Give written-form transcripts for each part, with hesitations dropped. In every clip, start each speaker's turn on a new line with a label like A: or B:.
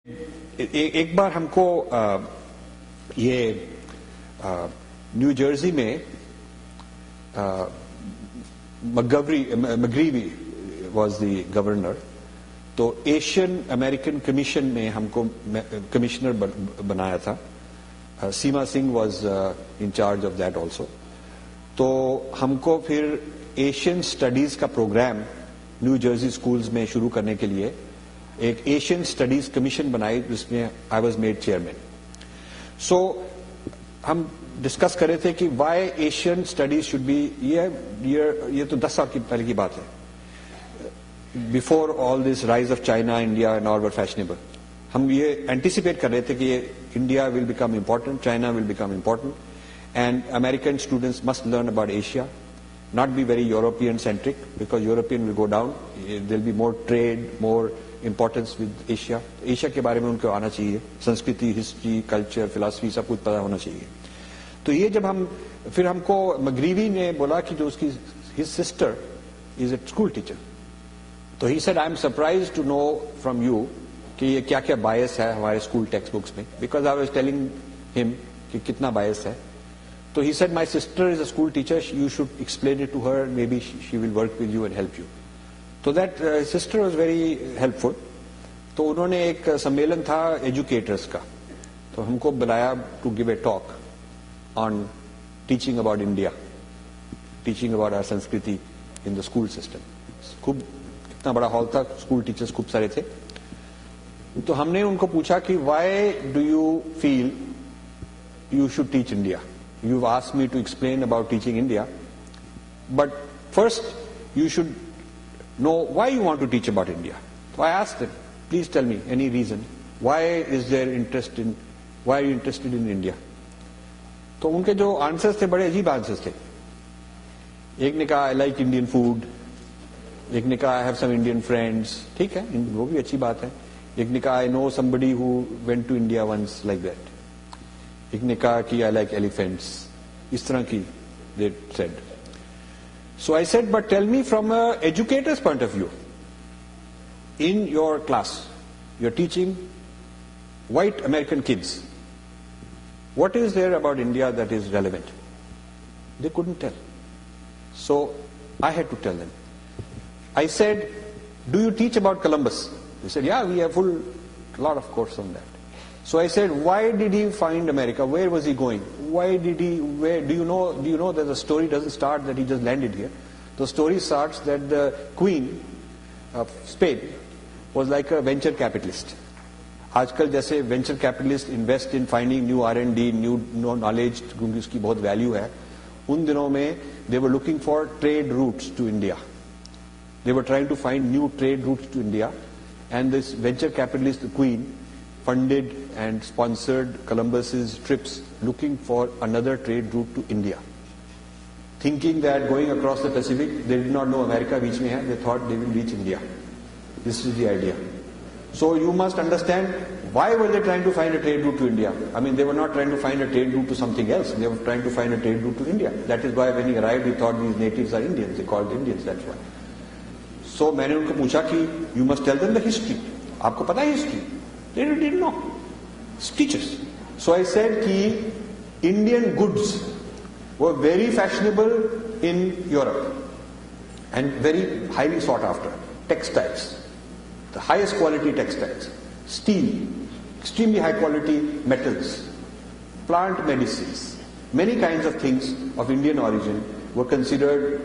A: एक बार हमको ये न्यू जर्सी में मग्रीवी वाज द गवर्नर, तो एशियन अमेरिकन कमीशन में हमको कमिश्नर बनाया था। Seema Singh was in charge of that also. तो हमको फिर एशियन स्टडीज का प्रोग्राम न्यू जर्सी स्कूल्स में शुरू करने के लिए एक एशियन स्टडीज कमीशन बनाई, जिसमें आई वाज मेड चेयरमैन। सो हम डिस्कस कर रहे थे कि why Asian studies should be, ये तो 10 साल की पहले की बात है, before all this rise of China, India and all were fashionable. हम ये एंटिसिपेट कर रहे थे कि India will become important, China will become important, and American students must learn about Asia, not be very European centric, because European will go down. There will be more trade, more importance with Asia. Asia के बारे में उनको आना चाहिए, संस्कृति, history, culture, philosophy सब कुछ पता होना चाहिए। तो ये जब फिर हमको मग्रीवी ने बोला कि जो उसकी his sister is a school teacher, तो he said I am surprised to know from you कि ये क्या क्या बायस है हमारे स्कूल टेक्स्ट बुक्स में, because I was telling him कि कितना बायस है। So he said, my sister is a school teacher, you should explain it to her, maybe she will work with you and help you. So that sister was very helpful. तो उन्होंने एक सम्मेलन था educators का, तो हमको बुलाया to give a talk on teaching about India, teaching about our संस्कृति इन द स्कूल सिस्टम। खूब कितना बड़ा हॉल था, स्कूल टीचर्स खूब सारे थे। तो हमने उनको पूछा कि why do you feel you should teach India? You've asked me to explain about teaching India, but first you should know why you want to teach about India. So I asked them, please tell me any reason. Why is there interest in, why are you interested in India? तो उनके जो answers थे बड़े अजीब answers थे। एक ने कहा I like Indian food, एक ने कहा I have some Indian friends, ठीक है, वो भी अच्छी बात है। एक ने कहा I know somebody who went to India once, like that. एक ने कहा कि आई लाइक एलिफेंट्स, इस तरह की they said. So I said but tell me from a educator's point of view, in your class you are teaching white American kids, what is there about India that is relevant? They couldn't tell. So I had to tell them. I said, do you teach about Columbus? They said, yeah, we have lot of course on that. So I said, why did he find America? Where was he going? Why did he, where, do you know that the story doesn't start that he just landed here? The story starts that the Queen of Spain was like a venture capitalist. आजकल जैसे venture capitalists invest in finding new R&D, new knowledge, क्योंकि उसकी बहुत value है, उन दिनों में they were looking for trade routes to India. They were trying to find new trade routes to India, and this venture capitalist, the Queen, funded and sponsored Columbus's trips looking for another trade route to India, thinking that going across the Pacific, they did not know America बीच में है, they thought they will reach India. This is the idea. So you must understand why were they trying to find a trade route to India? I mean, they were not trying to find a trade route to something else, they were trying to find a trade route to India. That is why when he arrived, he thought these natives are Indians, they called Indians, that's why. So मैंने उनको पूछा कि you must tell them the history. आपको पता है history? They didn't know. Teachers. So I said कि Indian goods were very fashionable in Europe and very highly sought after. Textiles, the highest quality textiles, steel, extremely high quality metals, plant medicines, many kinds of things of Indian origin were considered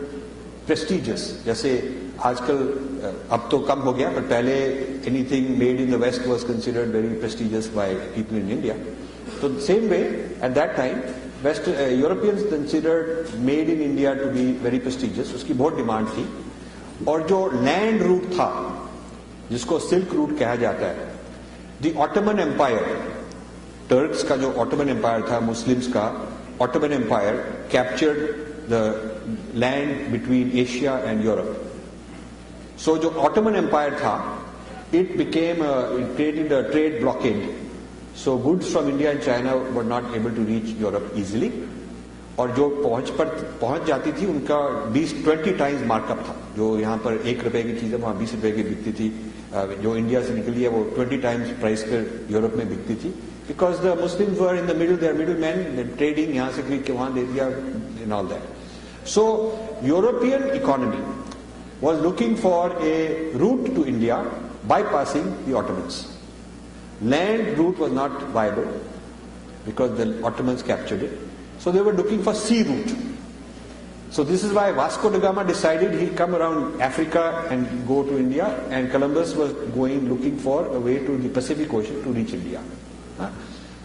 A: prestigious. जैसे आजकल अब तो कम हो गया, पर पहले anything made in the west was considered very prestigious by people in India. तो same way at that time west Europeans considered made in India to be very prestigious, उसकी बहुत डिमांड थी। और जो लैंड रूट था, जिसको silk route कहा जाता है, द ऑटोमन एम्पायर, टर्क्स का जो ऑटोमन एम्पायर था, मुस्लिम्स का Ottoman empire captured the land between Asia and Europe. So जो Ottoman Empire था, it became it created a trade blockade. So goods from India and China were not able to reach Europe easily. और जो पहुंच जाती थी उनका 20-20 times markup था। जो यहाँ पर 1 रुपए की चीज़ है वहाँ 20 रुपए की बिकती थी, जो इंडिया से निकली है वो 20 टाइम्स प्राइस पर यूरोप में बिकती थी, because the Muslims were in the middle, they are middle man trading, यहाँ से खरीद के वहाँ दे दिया in all that. So European economy was looking for a route to India bypassing the Ottomans. Land route was not viable because the Ottomans captured it. So they were looking for sea route. So this is why Vasco da Gama decided he'd come around Africa and go to India, and Columbus was going looking for a way to the Pacific Ocean to reach India.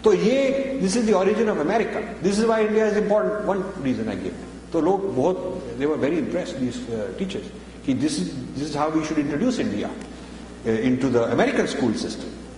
A: So this is the origin of America. This is why India is important. One reason I give. So लोग बहुत, they were very impressed, these teachers. This is how we should introduce India into the American school system.